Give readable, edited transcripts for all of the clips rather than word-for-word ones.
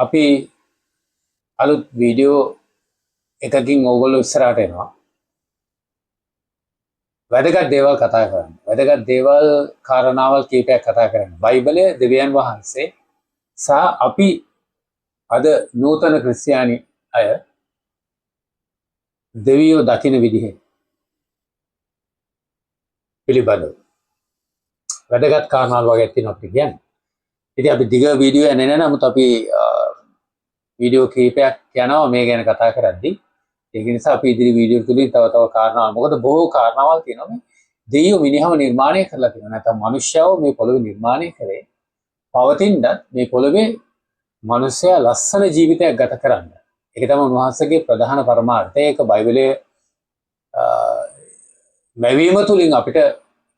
අපි අලුත් වීඩියෝ එකකින් ඕගොල්ලෝ ඉස්සරහට එනවා. වැදගත් දේවල් කතා කරන්න. වැදගත් දේවල් කාරණාවල් කීපයක් කතා කරන්න. බයිබලය, දෙවියන් වහන්සේ සහ අපි අද නූතන ක්‍රිස්තියානි අය දෙවියෝ දකින විදිහ පිළිබඳව වැදගත් කාරණාවල් වගේ තියෙනවා අපි කියන්නේ. ඉතින් අපි දිග වීඩියෝ එන්නේ නැහැ. නමුත් අපි වීඩියෝ කීපයක් යනවා මේ ගැන කතා කරද්දී. ඒක නිසා අපි ඉදිරි වීඩියෝ තුලින් තව කාරණාවල්, මොකද බොහෝ කාරණාවල් තියෙනවා මේ දෙවියෝ මිනිහව නිර්මාණය කරලා තියෙනවා. නැත්නම් මිනිස්යාව මේ පොළොවේ නිර්මාණය කරේ පවතිනත් මේ පොළොවේ මිනිසයා ලස්සන ජීවිතයක් ගත කරන්න. ඒක තමයි උන්වහන්සේගේ ප්‍රධාන පරමාර්ථය. ඒක බයිබලයේ මැවීම තුලින් අපිට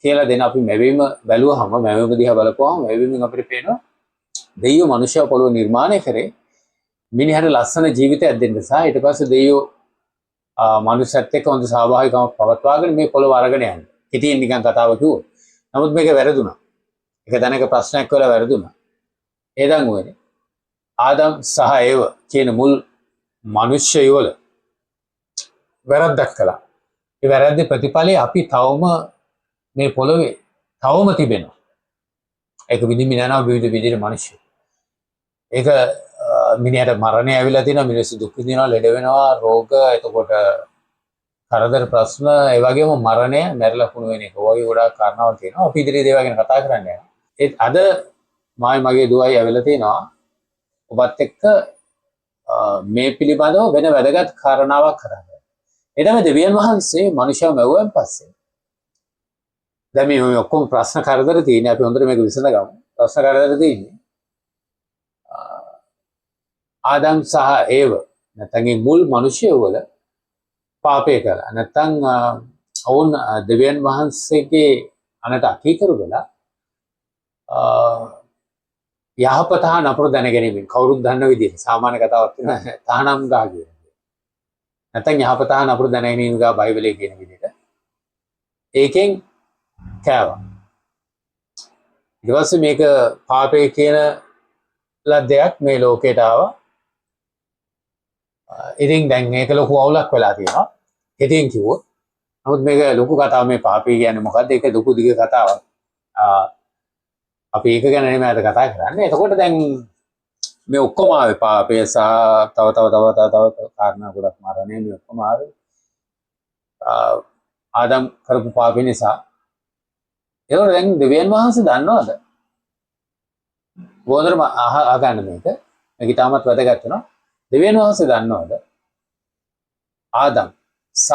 කියලා දෙන, අපි මැවීම බැලුවහම, මැවීම දිහා බලපුවහම මැවීමෙන් අපිට පේනවා දෙවියෝ මිනිසයාව පොළොවේ නිර්මාණය කරේ මිනිහට ලස්සන ජීවිතයක් දෙන්න සහ ඊට පස්සේ දෙවියෝ මනුස්සයත් එක්ක හොඳ සහභාගීකමක් පවත්වාගෙන මේ පොළොව අරගෙන යන්නේ. ඉතින් නිකන් කතාව කිව්වොත්. නමුත් මේක වැරදුනා. ඒක දැනක ප්‍රශ්නයක් වෙලා වැරදුනා. ඒ දන් උනේ ආදම් සහ ඒව කියන මුල් මිනිස්සයෝ වල වැරද්දක් කළා. ඒ වැරද්දේ ප්‍රතිඵලය අපි තවම මේ පොළොවේ තවම තිබෙනවා. ඒක විනිවිද යනවා විවිධ විදිහට මිනිස්සු. ඒක මිනිහට මරණය ඇවිල්ලා තියෙනවා, මිනිස්සු දුක් විඳිනවා, ලෙඩ වෙනවා, රෝග, එතකොට කරදර ප්‍රශ්න, ඒ වගේම මරණය, මැරිලා කුණු වෙන එක. ඔය වගේ ගොඩාක් කාරණාවල් තියෙනවා. අපි ඉදිරියේ දේවල් ගැන කතා කරන්න යනවා. ඒත් අද මගේ දුවයි ඇවිල්ලා තියෙනවා ඔබත් එක්ක මේ පිළිබඳව වෙන වැදගත් කාරණාවක් කරන්න. ඒ තමයි දෙවියන් වහන්සේ මනුෂ්‍යව මැවුවන් පස්සේ දැන් මේ ඔක්කොම ප්‍රශ්න කරදර තියෙන්නේ. අපි හොඳට මේක විසඳගමු. ප්‍රශ්න කරදර තියෙන්නේ ආදම් සහ ඒව, නැත්නම් මේ මුල් මිනිස්සුયો වල පාපය කළා. නැත්නම් ඔවුන් දෙවියන් වහන්සේගේ අනට අකීකරු වෙලා යහපත හා නපුර දැන ගැනීමෙන්, කවුරුත් දන්න විදිහට සාමාන්‍ය කතාවක් තියෙනවා තහනම් ගා කියන්නේ. නැත්නම් යහපත හා නපුර දැන ගැනීම ගා බයිබලයේ කියන විදිහට ඒකෙන් කෑවා. ඊට පස්සේ මේක පාපය කියන දෙයක් මේ ලෝකයට ආවා. ඉතින් දැන් මේක ලොකු අවුලක් වෙලා තියෙනවා. ඉතින් කිව්වොත් නමුත් මේක ලොකු කතාවක්. මේ පාපය කියන්නේ මොකද්ද? ඒක ලොකු දිග කතාවක්. අපි ඒක ගැන නෙමෙයි අද කතා කරන්නේ. එතකොට දැන් මේ ඔක්කොම ආවේ පාපය සහ තව කාරණා ගොඩක් මරණය, මේ ඔක්කොම ආවේ ආදම් කරපු පාපය නිසා. ඒවල දැන් දෙවියන් වහන්සේ දන්නවද? බොහොඳටම අහගන්න මේක. මේක තාමත් වැදගත් වෙනවා. දෙවියන් වහන්සේ දන්නවද ආදම් සහ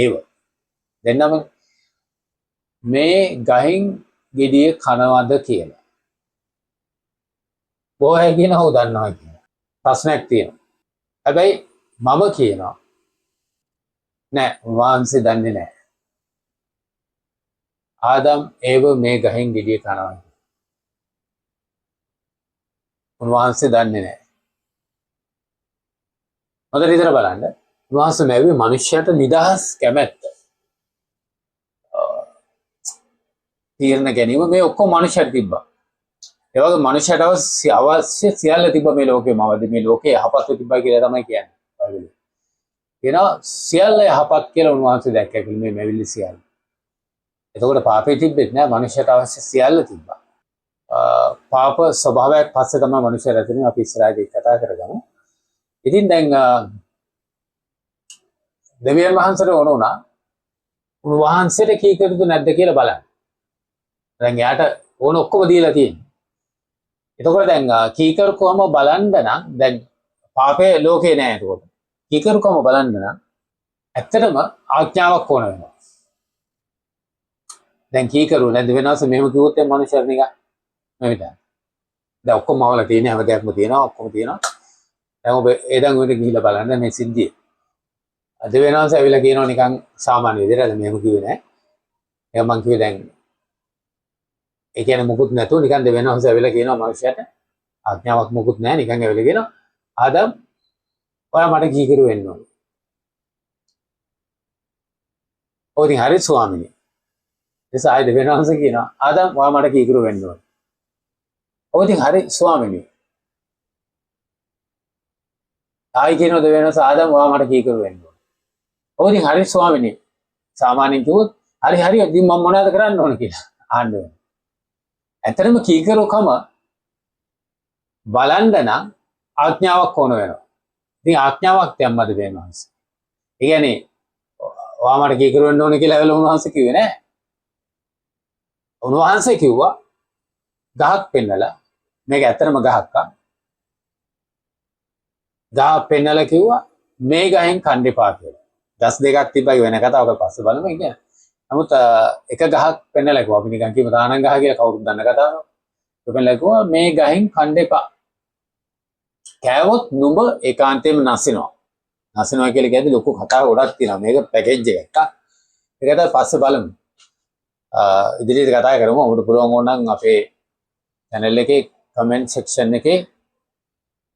ඒව දෙන්නම මේ ගහින් ගෙඩිය කනවද කියලා? බොහෝ අය කියනවා ඔව් දන්නවා කියලා. ප්‍රශ්නයක් තියෙනවා. හැබැයි මම කියනවා නෑ, වහන්සේ දන්නේ නෑ. ආදම් ඒව මේ ගහින් ගෙඩිය කනවා. උන්වහන්සේ දන්නේ නෑ. හොඳට විතර බලන්න. උන්වහන්සේ මැව්වේ මිනිස්යාට නිදහස් කැමැත්ත. තීරණ ගැනීම මේ ඔක්කොම මිනිස්යාට තිබ්බා. ඒ වගේ මිනිස්යාට අවශ්‍ය සියල්ල තිබ්බා මේ ලෝකේ. මේ ලෝකේ යහපත් තිබ්බා කියලා තමයි කියන්නේ. කියනවා සියල්ල යහපත් කියලා උන්වහන්සේ දැක්කා කියලා මේ මැවිලි සියල්ල. එතකොට පාපේ තිබෙත් නෑ, මිනිස්යාට අවශ්‍ය සියල්ල තිබ්බා. පාප ස්වභාවයක් පස්සේ තමයි මිනිස්යා රැඳෙන්නේ. අපි ඉස්සරහදී කතා කරගමු. ඉතින් දැන් දෙවියන් වහන්සේට ඕන වුණා උන්වහන්සේට කීකරුද නැද්ද කියලා බලන්න. දැන් යාට ඕන ඔක්කොම දීලා තියෙනවා. එතකොට දැන් කීකරුකම බලන්න නම් දැන් පාපේ ලෝකේ නෑ. එතකොට කීකරුකම බලන්න නම් ඇත්තටම ආඥාවක් ඕන වෙනවා. දැන් කීකරු නැද්ද වෙනවස මෙහෙම කිව්වොත් ඒ මනුස්සයර නිකන් මෙවිත. දැන් ඔක්කොම අවල තියෙන හැම දෙයක්ම තියෙනවා, ඔක්කොම තියෙනවා. දැන් ඔබ එදන් උඩ ගිහිල්ලා බලන්න මේ සිද්ධිය. අද වෙනවස ඇවිල්ලා කියනවා නිකන් සාමාන්‍ය විදිහට මෙහෙම කිව්වේ නෑ. ඒක මං කිව්වේ දැන් ඒ කියන්නේ මොකුත් නැතුව නිකන් දෙවෙනවස ඇවිල්ලා කියනවා මනුස්සයට ආඥාවක් මොකුත් නෑ, නිකන් ඇවිල්ලා කියනවා ආදම් ඔයා මට කීකරු වෙන්න ඕනේ. ඔය ඉතින් හරි ස්වාමීනි. එස ආයෙ දෙවෙනවස කියනවා ආදම් ඔයා මට කීකරු වෙන්න ඕනේ. ඔය ඉතින් හරි ස්වාමීනි. ආයි කියනවා දෙවියන්වහන්සේ ආදම් ඔයා මට කීකරු වෙන්න ඕන. ඔව් ඉතින් හරි ස්වාමිනේ. සාමාන්‍යයෙන් කිව්වොත් හරි ඉතින් මම මොනවද කරන්න ඕන කියලා අහන්න වෙනවා. ඇත්තටම කීකරුකම බලන්න නම් ආඥාවක් ඕන වෙනවා. ඉතින් ආඥාවක් දැම්මද දෙවියන්වහන්සේ. ඒ කියන්නේ ඔයා මට කීකරු වෙන්න ඕන කියලා ඇවිල්ලා උන්වහන්සේ කිව්වේ නෑ. උන්වහන්සේ කිව්වා ගහක් පෙන්නලා මේක ඇත්තටම ගහක් ගහ පෙන්නලා කිව්වා මේ ගහෙන් කන්න එපා කියලා. ගස් දෙකක් තිබ්බයි වෙන කතාවක පස්සේ බලමු කියන්නේ. නමුත් එක ගහක් පෙන්නලා කිව්වා අපි නිකන් කියමු දානං ගහ කියලා කවුරුත් දන්න කතාවක්. ඒක පෙන්නලා කිව්වා මේ ගහෙන් කන්න එපා. කෑවොත් නුඹ ඒකාන්තයෙන්ම නැසිනවා. නැසිනවා කියලා කියද්දි ලොකු කතාවක් ගොඩක් තියෙනවා. මේක පැකේජ් එකක්. ඒකට පස්සේ බලමු. ඉදිරියට කතා කරමු. ඔබට පුළුවන් ඕනනම් අපේ channel එකේ comment section එකේ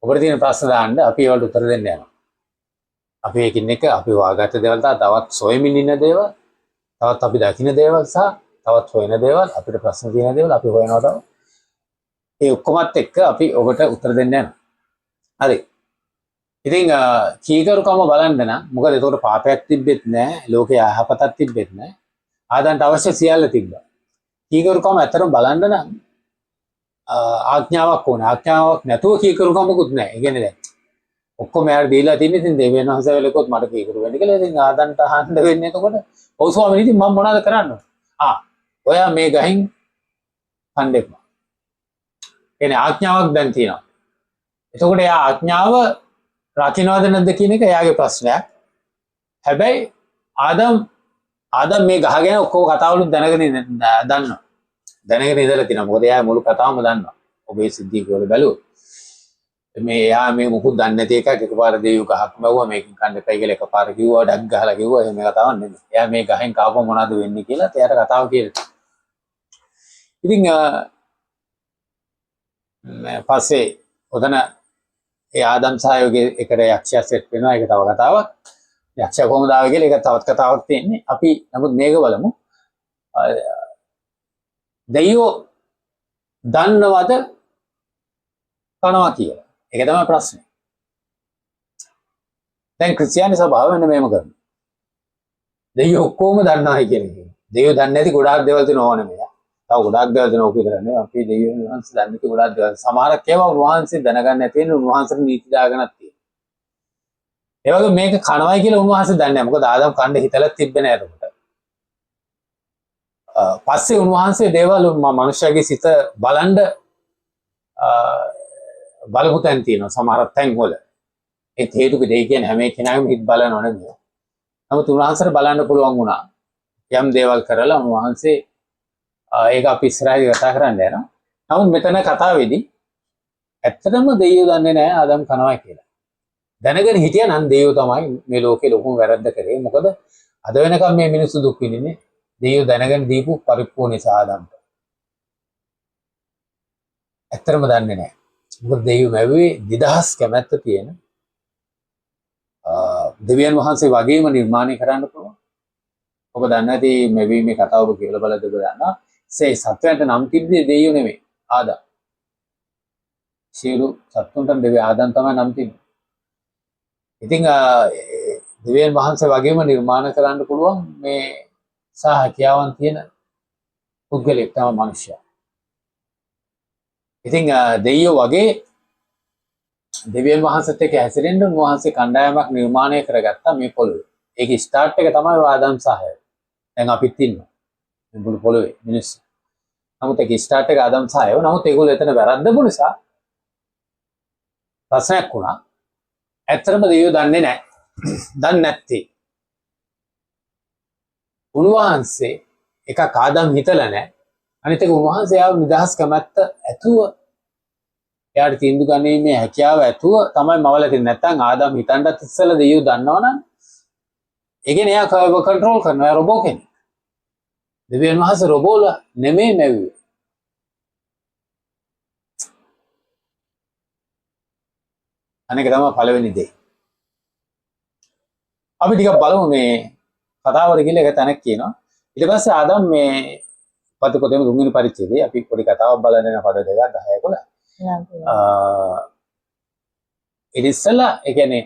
ඔබට තියෙන ප්‍රශ්න දාන්න අපි ඒවලට උත්තර දෙන්න යනවා. අපි එකින් එක අපි හොයාගත්ත දේවල් තවත් සොයමින් ඉන්න දේවල්, තවත් අපි දකින්න දේවල් සහ තවත් හොයන දේවල්, අපිට ප්‍රශ්න තියෙන දේවල් අපි හොයනවා තමයි. ඒ ඔක්කොමත් එක්ක අපි ඔබට උත්තර දෙන්න යනවා. හරි. ඉතින් කීකරුකම බලන්න නම් මොකද ඒකට පාපයක් තිබෙත් නැහැ, ලෝකේ යහපතක් තිබෙත් නැහැ. ආදන්ට අවශ්‍ය සියල්ල තිබ්බා. කීකරුකම ඇත්තටම බලන්න නම් ආඥාවක් ඕනේ. ආඥාවක් නැතුව කීකරුකමකුත් නැහැ. ඒ කියන්නේ දැන් ඔක්කොම යාර දීලා තින්නේ ඉතින් දෙවියන් වහන්සේ වෙලකොත් මට කීකරු වෙන්න කියලා. ඉතින් ආදන්ට අහන්න වෙන්නේ එතකොට ඔව් ස්වාමීනි ඉතින් මම මොනවද කරන්න ඕන? ඔයා මේ ගහින් කන්න එපා. එනේ ආඥාවක් දැන් තියෙනවා. එතකොට එයා ආඥාව රකින්නවද නැද්ද කියන එක එයාගේ ප්‍රශ්නයක්. හැබැයි ආදම් මේ ගහ ගැන ඔක්කොම කතාවලුත් දැනගෙන දන්නවා. දැනගෙන ඉඳලා තිනවා. මොකද එයා මුළු කතාවම දන්නවා. ඔබේ සිද්ධිය කියලා බැලුවොත්. මේ එයා මේ මුකුත් දන්නේ නැති එකක් එකපාර දෙවියෝ ගහක් මැව්වා මේකෙන් කන්න එපයි කියලා එකපාර කිව්වා ඩක් ගහලා කිව්වා එහෙම කතාවක් නෙමෙයි. එයා මේ ගහෙන් කාපුවා මොනවද වෙන්නේ කියලා එයාට කතාව කියලා. ඉතින් පස්සේ ඔතන ඒ ආදම් සහයෝගයේ එකට යක්ෂයා සෙට් වෙනවා. ඒක තව කතාවක්. යක්ෂයා කොහොමද ආවේ කියලා ඒක තවත් කතාවක් තියෙන්නේ. අපි නමුත් මේක බලමු. දෙවියෝ දන්නවද කනවා කියලා? ඒක තමයි ප්‍රශ්නේ. දැන් ක්‍රිස්තියානි සභාව වෙන මේම කරනවා. දෙවියෝ ඔක්කොම දන්නවයි කියන්නේ. දෙවියෝ දන්නේ නැති ගොඩාක් දේවල් තියෙනවා ඕනේ මෙයා. තව ගොඩාක් දේවල් තියෙනවා ඔක විතරනේ. අපි දෙවියන් වහන්සේ දන්නේ නැති ගොඩාක් දේවල්. සමහරක් ඒවා උන්වහන්සේ දැනගන්න නැති වෙන උන්වහන්සේට නීති දාගෙනක් තියෙනවා. ඒ වගේ මේක කනවයි කියලා උන්වහන්සේ දන්නේ නැහැ. මොකද ආදම් කන්න හිතලත් තිබ්බේ නැහැ එතකොට. පස්සේ උන්වහන්සේ දේවල් මනුෂ්‍යයාගේ සිත බලන්ඩ බලපු තැන් තියෙනවා සමහර තැන් වල. ඒ හේතුක දෙය කියන්නේ හැම කෙනාගේම හිත බලනව නෙමෙයි. නමුත් උන්වහන්සේට බලන්න පුළුවන් වුණා. යම් දේවල් කරලා උන්වහන්සේ ඒක අපි ඉස්සරහදී කතා කරන්න යනවා. නමුත් මෙතන කතාවේදී ඇත්තටම දෙයියෝ දන්නේ නැහැ ආදම් කනවා කියලා. දැනගෙන හිටියා නම් දෙයියෝ තමයි මේ ලෝකේ ලොකුම වැරද්ද කරේ. මොකද අද වෙනකම් මේ මිනිස්සු දුක් විඳින්නේ දෙයියෝ දැනගෙන දීපු පරිප්පුව නිසා ආදම්ට. ඇත්තටම දන්නේ නැහැ. මොකද දෙයියෝ මැව්වේ 2000 කැමැත්ත තියෙන දෙවියන් වහන්සේ වගේම නිර්මාණය කරන්න පුළුවන්. ඔබ දන්නේ නැති මෙවීමේ කතාව ඔබ කියලා බලද්දී ඔබ දන්නා සේ සත්වයන්ට නම් තිබ්බේ දෙයියෝ නෙමෙයි ආදම්. සියලු සත්තුන්ට දෙවියන් ආදම් තමයි නම් තිබ්බේ. ඉතින් දෙවියන් වහන්සේ වගේම නිර්මාණ කරන්න පුළුවන් මේ සහ හැකියාවන් තියෙන පුද්ගලෙක් තමයි මනුෂ්‍යයා. ඉතින් දෙයියෝ වගේ දෙවියන් වහන්සේත් එක්ක හැසිරෙන්න උන්වහන්සේ කණ්ඩායමක් නිර්මාණය කරගත්තා මේ පොළොවේ. ඒකේ ස්ටාර්ට් එක තමයි ආදම් සහය. දැන් අපිත් ඉන්නවා. මේ මුළු පොළොවේ මිනිස්සු. නමුත් ඒකේ ස්ටාර්ට් එක ආදම් සහයව. නමුත් ඒගොල්ලෝ එතන වැරද්දපු නිසා ප්‍රශ්නයක් වුණා. ඇත්තටම දෙවියෝ දන්නේ නැහැ. දන්නේ නැත්තේ. උන්වහන්සේ එකක් ආදම් හිතලා නැහැ. අනිත් එක උන්වහන්සේ ආව නිදහස් කැමැත්ත ඇතුව එයාට තීන්දුව ගන්නීමේ හැකියාව ඇතුව තමයි මවලා තියෙන්නේ. නැත්නම් ආදම් හිතන්නත් ඉස්සෙල්ලා දෙවියෝ දන්නවනම් ඒ කියන්නේ එයා කන්ට්‍රෝල් කරනවා. එයා රොබෝ කෙනෙක්. දෙවියන් වහන්සේ රොබෝලා නෙමෙයි මැව්වේ. අනේක තමයි පළවෙනි දේ. අපි ටිකක් බලමු මේ කතාවට ගිහලා එක තැනක් කියනවා. ඊට පස්සේ ආදම් මේ පද පොතේම තුන්වෙනි පරිච්ඡේදයේ අපි පොඩි කතාවක් බලන යන පද දෙකක් 10 11. ඉතින් ඉස්සලා ඒ කියන්නේ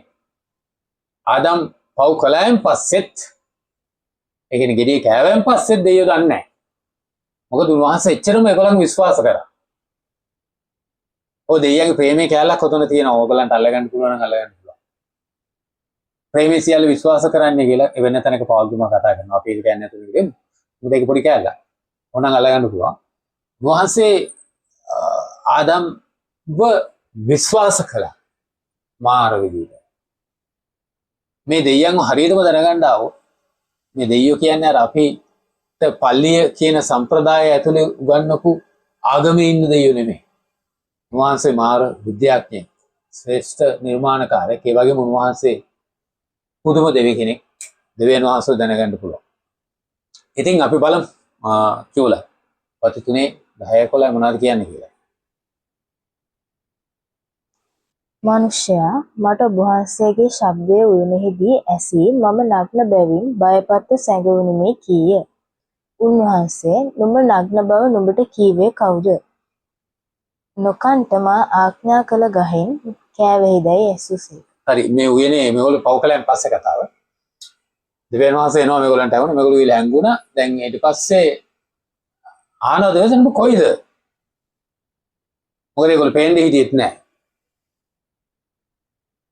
ආදම් පව් කළායින් පස්සෙත් ඒ කියන්නේ ගෙඩිය කෑවෙන් පස්සෙත් දෙයියෝ දන්නේ නැහැ. මොකද උන්වහන්සේ එච්චරම ඒගොල්ලන් විශ්වාස කරා. ඔය දෙයියන්ගේ ප්‍රේමයේ කැලලක් ඔතන තියෙනවා. ඕගලන්ට අල්ලගන්න පුළුවන් නම් අල්ලගන්න පුළුවන්. ප්‍රේමයේ සියල්ල විශ්වාස කරන්නේ කියලා එවෙන තැනක පාවුල්තුමා කතා කරනවා. අපි ඒක කියන්නේ නැතුව ඉතින් මොකද ඒක පොඩි කැලලක්. ඕනනම් අල්ලගන්න පුළුවන්. උන්වහන්සේ ආදම්ව විශ්වාස කළා මාර විදිහට. මේ දෙයියන්ව හරියටම දැනගන්න ආවෝ මේ දෙයියෝ කියන්නේ අර අපිට පල්ලිය කියන සම්ප්‍රදාය ඇතුලේ උගන්වපු ආගමේ ඉන්න දෙයියෝ නෙමෙයි. උන්වහන්සේ මාර විද්‍යාඥයෙක්, ශ්‍රේෂ්ඨ නිර්මාණකාරයෙක්. ඒ වගේම උන්වහන්සේ පුදුම දෙවි කෙනෙක්. දෙවියන් වහන්සේ දැනගන්න පුළුවන්. ඉතින් අපි බලමු කියවලා. පති 3 10 11 මොනවද කියන්නේ කියලා. මනුෂ්‍යයා මට ඔබ වහන්සේගේ ශබ්දය උයනෙහිදී ඇසී මම නග්න බැවින් බයපත්ව සැඟවුනිමි කීය. උන්වහන්සේ නුඹ නග්න බව නුඹට කීවේ කවුද? නොකන්ට මා ආඥා කළ ගහෙන් කෑවෙහිදැයි ඇසුසේ. හරි මේ උයනේ මේගොල්ලෝ පව් කලයන් පස්සේ කතාව. දෙවියන් වහන්සේ එනවා මේගොල්ලන්ට આવුණා. මේගොල්ලෝ ඊළ හැංගුණා. දැන් ඊට පස්සේ ආනෝ දෙවියන් කොයිද? මොකද ඒගොල්ලෝ පේන්නේ හිටියෙත් නැහැ.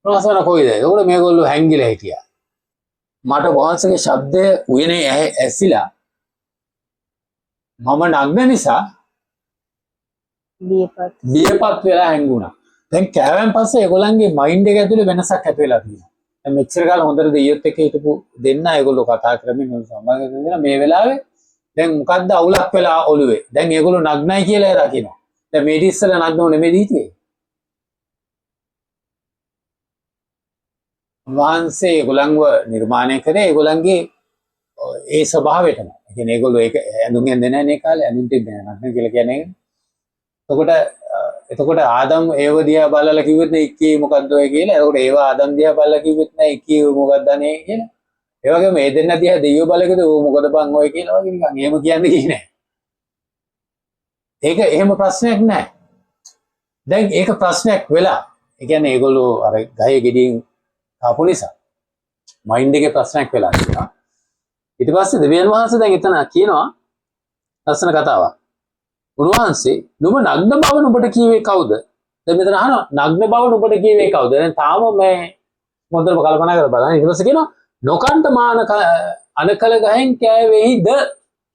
ප්‍රාසන කොයිද? ඒගොල්ලෝ මේගොල්ලෝ හැංගිලා හිටියා. මට වහන්සේගේ ශබ්දය උයනේ ඇසිලා මම නග්න නිසා බියපත් වෙලා හැංගුණා. දැන් කෑවෙන් පස්සේ ඒගොල්ලන්ගේ මයින්ඩ් එක ඇතුලේ වෙනසක් ඇති වෙලා තියෙනවා. දැන් මෙච්චර කාල හොඳට දෙයියොත් එක්ක හිටපු දෙන්න ඒගොල්ලෝ කතා කරමින් සම්බන්ධ වෙනවා. මේ වෙලාවේ දැන් මොකද්ද අවුලක් වෙලා ඔළුවේ. දැන් ඒගොල්ලෝ නග්නයි කියලා දකිනවා. දැන් මේ ඉස්සෙල්ලා නග්නෝ නෙමෙයි හිටියේ. වහන්සේ ඒගොල්ලන්ව නිර්මාණය කරේ ඒගොල්ලන්ගේ ඒ ස්වභාවයටම. ඒ කියන්නේ ඒගොල්ලෝ ඒක ඇඳුම් ඇඳේ නැහැ නේ කාලේ. ඇඳුම් තිබ්බේ නැහැ නග්න කියලා කියන්නේ. එතකොට ආදම් ඒව දිහා බලලා කිව්වෙත් නේ ඉක්කේ මොකද්ද ඔය කියලා. එතකොට ඒව ආදම් දිහා බලලා කිව්වෙත් නෑ ඉක්කේ මොකද්ද අනේ කියලා. ඒ වගේම මේ දෙන්න දිහා දෙයියෝ බලකද ඕ මොකද බං ඔය කියලා වගේ නිකන් එහෙම කියන්නේ කී නෑ. ඒක එහෙම ප්‍රශ්නයක් නෑ. දැන් ඒක ප්‍රශ්නයක් වෙලා. ඒ කියන්නේ ඒගොල්ලෝ අර ගහේ ගෙඩියෙන් ආපු නිසා මයින්ඩ් එකේ ප්‍රශ්නයක් වෙලා තියෙනවා. ඊට පස්සේ දෙවියන් වහන්සේ දැන් එතන කියනවා ලස්සන කතාවක්. උන්වහන්සේ නුඹ නග්න බව නුඹට කීවේ කවුද? දැන් මෙතන අහනවා නග්න බව නුඹට කීවේ කවුද? දැන් තාම මේ මොකටද කල්පනා කරලා බලන්න. ඊට පස්සේ කියනවා නොකන්ත මාන අනකල ගහෙන් කෑවේහිද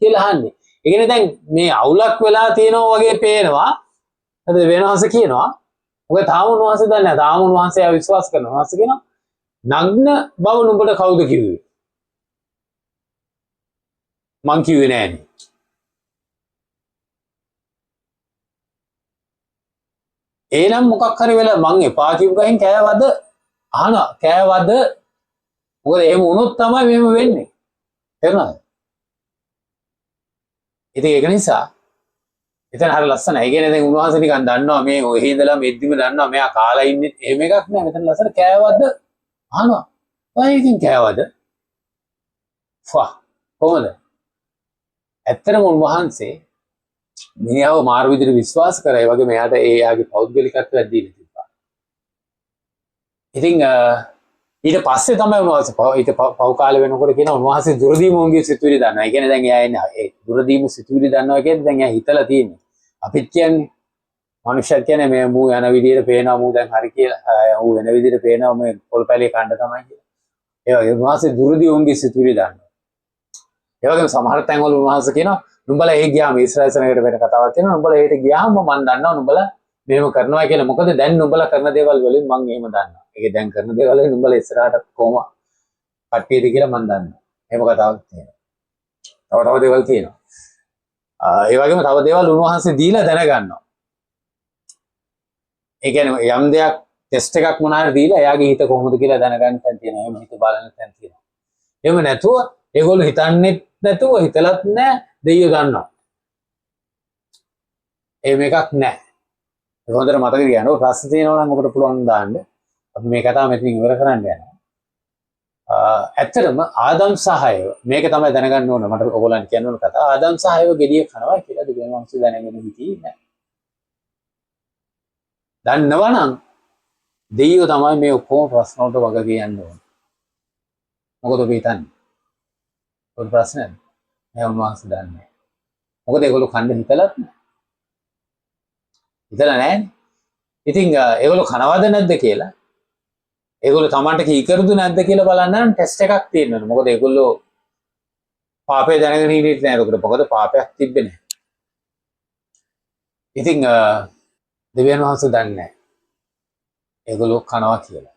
කියලා අහන්නේ. ඒ කියන්නේ දැන් මේ අවුලක් වෙලා තියෙනවා වගේ පේනවා. හරිද? වෙනවස කියනවා. මොකද තාම උන්වහන්සේ දන්නේ නැහැ. තාම උන්වහන්සේ විශ්වාස කරනවා. උන්වහන්සේ කියනවා නග්න බව නුඹට කවුද කිව්වේ? මං කිව්වේ නෑනේ. එනම් මොකක් හරි වෙලා මං එපා කිව්ව ගහෙන් කෑවද? අහනවා කෑවද? මොකද එහෙම වුණොත් තමයි මෙහෙම වෙන්නේ. තේරුණාද? ඉතින් ඒක නිසා එතන හරිය ලස්සනයි. ඒ කියන්නේ දැන් උන්වහන්සේ නිකන් දන්නවා මේ ඔය ඉඳලා මෙද්දිම දන්නවා මෙයා කාලා ඉන්නේ. එහෙම එකක් නෑ. මෙතන ලස්සන කෑවද? අහනවා. ඔය ඉතින් කෑවද? කොහොමද? ඇත්තටම උන්වහන්සේ මිනිහව මාර විදිහට විශ්වාස කරා. ඒ වගේ මෙයාට එයාගේ පෞද්ගලිකත්වයක් දීලා තිබ්බා. ඉතින් ඊට පස්සේ තමයි උන්වහන්සේ පව් කාලේ වෙනකොට කියන උන්වහන්සේ දුරදීමෝන්ගේ සිතුවිලි දන්නවා. ඒ කියන්නේ දැන් එයා එන්නේ ඒ දුරදීම සිතුවිලි දන්නවා කියන්නේ දැන් එයා හිතලා තියෙන්නේ. අපිත් කියන්නේ මනුෂ්‍යයත් කියන්නේ මේ මූ යන විදිහට පේනවා මූ දැන් හරි කියලා. ඌ වෙන විදිහට පේනවා මේ පොල්පැලේ කන්න තමයි කියලා. ඒ වගේ උන්වහන්සේ දුරදීමෝන්ගේ සිතුවිලි දන්නවා. ඒ වගේම සමහර තැන්වල උන්වහන්සේ කියනවා නුඹලා ඒ ගියාම ඊශ්‍රායල් සෙනගට වෙන කතාවක් තියෙනවා. නුඹලා ඒට ගියාම මම දන්නවා නුඹලා මෙහෙම කරනවා කියලා. මොකද දැන් නුඹලා කරන දේවල් වලින් මම එහෙම දන්නවා. ඒක දැන් කරන දේවල් වලින් නුඹලා ඉස්සරහට කොහොම කට්ටියද කියලා මම දන්නවා. එහෙම කතාවක් තියෙනවා. තව දේවල් තියෙනවා. ඒ වගේම තව දේවල් උන්වහන්සේ දීලා දැනගන්නවා. ඒ කියන්නේ යම් දෙයක් ටෙස්ට් එකක් මොනාරි දීලා එයාගේ හිත කොහොමද කියලා දැනගන්න තැන් තියෙනවා. එහෙම හිත බලන තැන් තියෙනවා. එහෙම නැතුව ඒගොල්ලෝ හිතන්නේ නැතුව හිතලත් නැහැ දෙයියෝ දන්නවා. එහෙම එකක් නැහැ. ඒක හොඳට මතක තියාගන්න. ඔය ප්‍රශ්න තියෙනවා නම් මොකට පුළුවන් දාන්න. අපි මේ කතාව මෙතනින් ඉවර කරන්න යනවා. ඇත්තටම ආදම් සහයව මේක තමයි දැනගන්න ඕන. මට ඔයගොල්ලන් කියන්න ඕන කතාව. ආදම් සහයව ගෙඩිය කනවා කියලා දෙවියන් වහන්සේ දැනගෙන හිටියේ නැහැ. දන්නවනම් දෙයියෝ තමයි මේ ඔක්කොම ප්‍රශ්න වලට වග කියන්න ඕන. මොකද ඔබ හිතන්නේ? ඔය ප්‍රශ්නයක් නෑ උන්වහන්සේ දන්නේ. මොකද ඒගොල්ලෝ කන්න හිතලත් නෑ. හිතලා නෑනේ. ඉතින් ඒගොල්ලෝ කනවද නැද්ද කියලා ඒගොල්ලෝ Tamanට කීකරුද නැද්ද කියලා බලන්න නම් ටෙස්ට් එකක් තියෙනවා. මොකද ඒගොල්ලෝ පාපේ දැනගෙන ඉන්නේ නැහැ. ඒකට මොකද පාපයක් තිබ්බේ නැහැ. ඉතින් දෙවියන් වහන්සේ දන්නේ නැහැ. ඒගොල්ලෝ කනවා කියලා.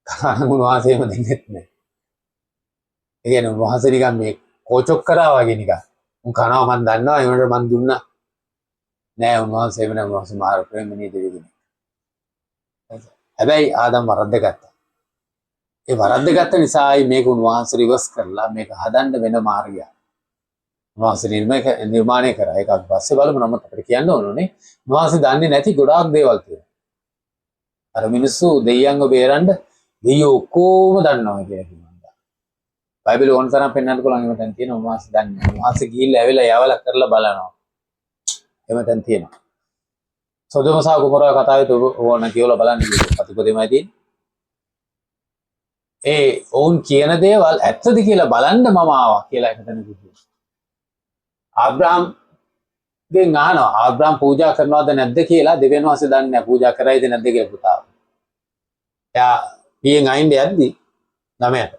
කන උන්වහන්සේම දෙන්නේ නැහැ. ඒ කියන්නේ උන්වහන්සේ නිකන් මේ කෝචොක් කරා වගේ නිකන්. උන් කනවා මන් දන්නවා ඒ වුණාට මන් දුන්නා. නෑ උන්වහන්සේ වෙන උන්වහන්සේ මාර ප්‍රේමණීය දෙවි කෙනෙක්. හැබැයි ආදම් වරද්දගත්තා. ඒ වරද්දගත්ත නිසායි මේක උන්වහන්සේ රිවර්ස් කරලා මේක හදන්න වෙන මාර්ගයක්. උන්වහන්සේ නිර්මාණය කරා. ඒක අපි පස්සේ බලමු. නමුත් අපිට කියන්න ඕනේ උන්වහන්සේ දන්නේ නැති ගොඩාක් දේවල් තියෙනවා. අර මිනිස්සු දෙයියන්ව බේරන්න දෙයියෝ ඔක්කොම දන්නවා කියලා කියනවා. බයිබලෙ ඕන තරම් පෙන්වන්න පුළුවන් ඒවා දැන් තියෙනවා. උන්වහන්සේ දන්නේ නැහැ. උන්වහන්සේ ගිහිල්ලා ඇවිල්ලා යවලා කරලා බලනවා. එහෙම දැන් තියෙනවා. සොදොම සහ ගොමොරා කතාවේ ඕන කියලා බලන්න ප්‍රතිපදෙමයි තියෙන්නේ. ඒ ඔවුන් කියන දේවල් ඇත්තද කියලා බලන්න මම ආවා කියලා එකතන කිව්වා. ආබ්‍රහම්ගෙන් අහනවා ආබ්‍රහම් පූජා කරනවද නැද්ද කියලා දෙවියන් වහන්සේ දන්නේ නැහැ පූජා කරයිද නැද්ද කියලා පුතා. එයා පියෙන් අයින්ද යද්දි ළමයට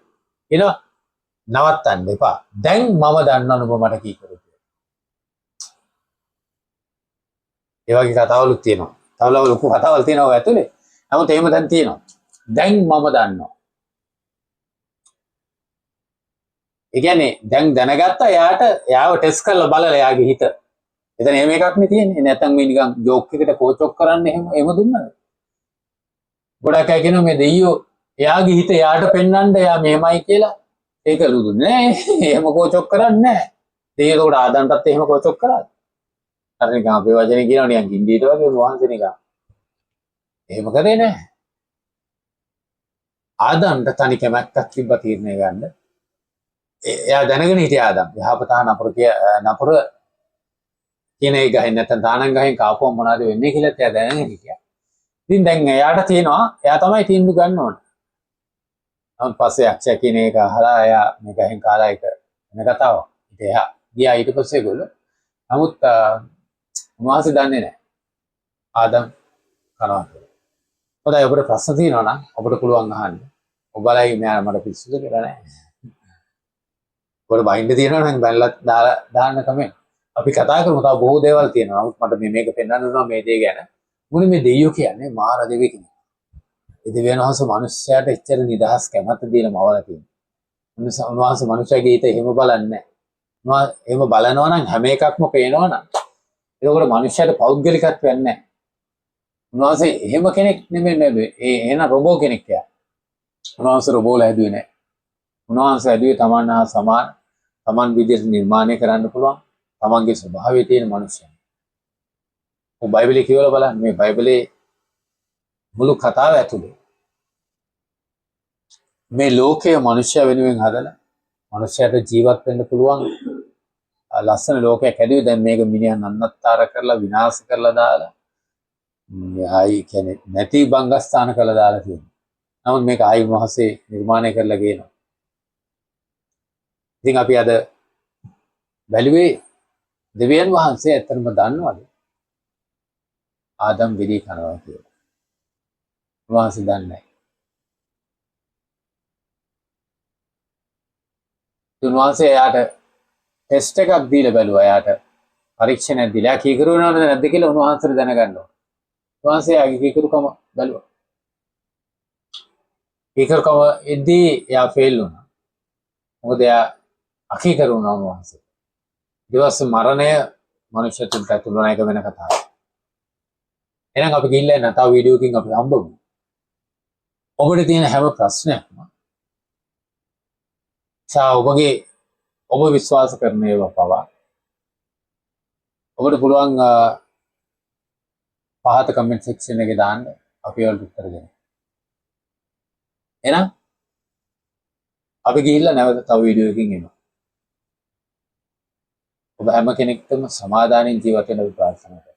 එනවා නවත්තන්න එපා. දැන් මම දන්නවනේ ඔබ මට කී කරුද. ඒ වගේ කතාවලුත් තියෙනවා. තව ලොකු කතාවල් තියෙනවා ඔය ඇතුලේ. නමුත් එහෙම දැන් තියෙනවා. දැන් මම දන්නවා. ඒ කියන්නේ දැන් දැනගත්තා එයාව ටෙස්ට් කරලා බලලා එයාගේ හිත. එතන එහෙම එකක් නේ තියෙන්නේ. නැත්නම් මේ නිකන් ජෝක් එකකට කෝචොක් කරන්න එහෙම දුන්නද? ගොඩක් අය කියනවා මේ දෙයියෝ එයාගේ හිත එයාට පෙන්වන්න එයා මෙහෙමයි කියලා. ඒක ලුදුන්නේ නෑ. එහෙම කෝචොක් කරන්නේ නෑ. දෙයියෝ උඩ ආදන්ටත් එහෙම කෝචොක් කරාද? අර නිකන් අපේ වචනේ කියනවා නිකන් ගින්දීට වගේ වහන්සේ නිකන්. එහෙම කරේ නෑ. ආදන්ට තනි කැමැත්තක් තිබ්බ තීරණය ගන්න. එයා දැනගෙන හිටියා ආදම්. යහපත නපුර කියන එක ගහින් නැත්නම් දානං ගහින් කාපුවම මොනවද වෙන්නේ කියලා එයා දැනගෙන හිටියා. ඉතින් දැන් එයාට තියෙනවා එයා තමයි තීන්දුව ගන්න ඕන. නමුත් පස්සේ අක්ෂය කියන එක අහලා එයා මේ ගහින් කාලා එක වෙන කතාවක්. ඉතින් එයා ගියා ඊට පස්සේ ඒගොල්ලෝ. නමුත් උන්වහන්සේ දන්නේ නැහැ. ආදම් කනවා කියලා. හොඳයි ඔබට ප්‍රශ්න තියෙනවා නම් ඔබට පුළුවන් අහන්න. ඔබලයි මෙයා මට පිස්සුද කියලා නෑ. ඔබට බයින්ඩ් තියෙනවා නම් බැලලා දාන්න කමෙන්ට්. අපි කතා කරමු තව බොහෝ දේවල් තියෙනවා. නමුත් මට මේක පෙන්වන්න උනා මේ දේ ගැන. මොනේ මේ දෙයියෝ කියන්නේ මාර දෙවි කෙනෙක්. ඒ දෙවියන් වහන්සේ මිනිස්යාට එච්චර නිදහස් කැමැත්ත දීලා මවලා තියෙනවා. උන්වහන්සේ මිනිස්යාගේ හිත එහෙම බලන්නේ නැහැ. එහෙම බලනවා නම් හැම එකක්ම පේනවා නම් ඒකෝර මිනිස්යාට පෞද්ගලිකත්වයක් නැහැ. උන්වහන්සේ එහෙම කෙනෙක් නෙමෙයි එහෙනම් රොබෝ කෙනෙක් යා. උන්වහන්සේ රොබෝලා හැදුවේ නැහැ. උන්වහන්සේ හැදුවේ තමන් හා සමාන තමන් විදිහට නිර්මාණය කරන්න පුළුවන් තමන්ගේ ස්වභාවයේ තියෙන මිනිසයන්. ඔය බයිබලයේ කියවලා බලන්න මේ බයිබලයේ මුළු කතාව ඇතුලේ මේ ලෝකයේ මිනිස්සු වෙනුවෙන් හදලා මිනිස්සයාට ජීවත් වෙන්න පුළුවන් ලස්සන ලෝකයක් හැදුවේ. දැන් මේක මිනිහා නන්නත්තර කරලා විනාශ කරලා දාලා ආයි කියන්නේ නැති බංගස්ථාන කරලා දාලා තියෙනවා. නමුත් මේක ආයි උන්වහන්සේ නිර්මාණය කරලා ගේනවා. ඉතින් අපි අද බැලුවේ දෙවියන් වහන්සේ ඇත්තටම දන්නවද ආදම් විලි කනවා කියලා. උන්වහන්සේ දන්නේ නැහැ. උන්වහන්සේ එයාට ටෙස්ට් එකක් දීලා බැලුවා. එයාට පරීක්ෂණයක් දීලා කීකරුවනවද නැද්ද කියලා උන්වහන්සේ දැනගන්න ඕන. උන්වහන්සේ ආගේ කීකරුකම බැලුවා. කීකරුකම එද්දී එයා ෆේල් වුණා. මොකද එයා අකීකරු වුණා උන්වහන්සේ. ඊට මරණය මනුෂ්‍යත්වයට ඇතුළු වෙන එක වෙන කතාවක්. එහෙනම් අපි ගිහිල්ලා එන්න තව වීඩියෝ එකකින් අපි හම්බෙමු. ඔබට තියෙන හැම ප්‍රශ්නයක්ම ඔබගේ ඔබ විශ්වාස කරන ඒවා පවා ඔබට පුළුවන් පහත කමෙන්ට් සෙක්ෂන් එකේ දාන්න අපි වලට උත්තර දෙන්න. එහෙනම් අපි ගිහිල්ලා නැවත තව වීඩියෝ එකකින් එනවා. ඔබ හැම කෙනෙක්ටම සමාදානෙන් ජීවත් වෙන්න ප්‍රාර්ථනා කරනවා.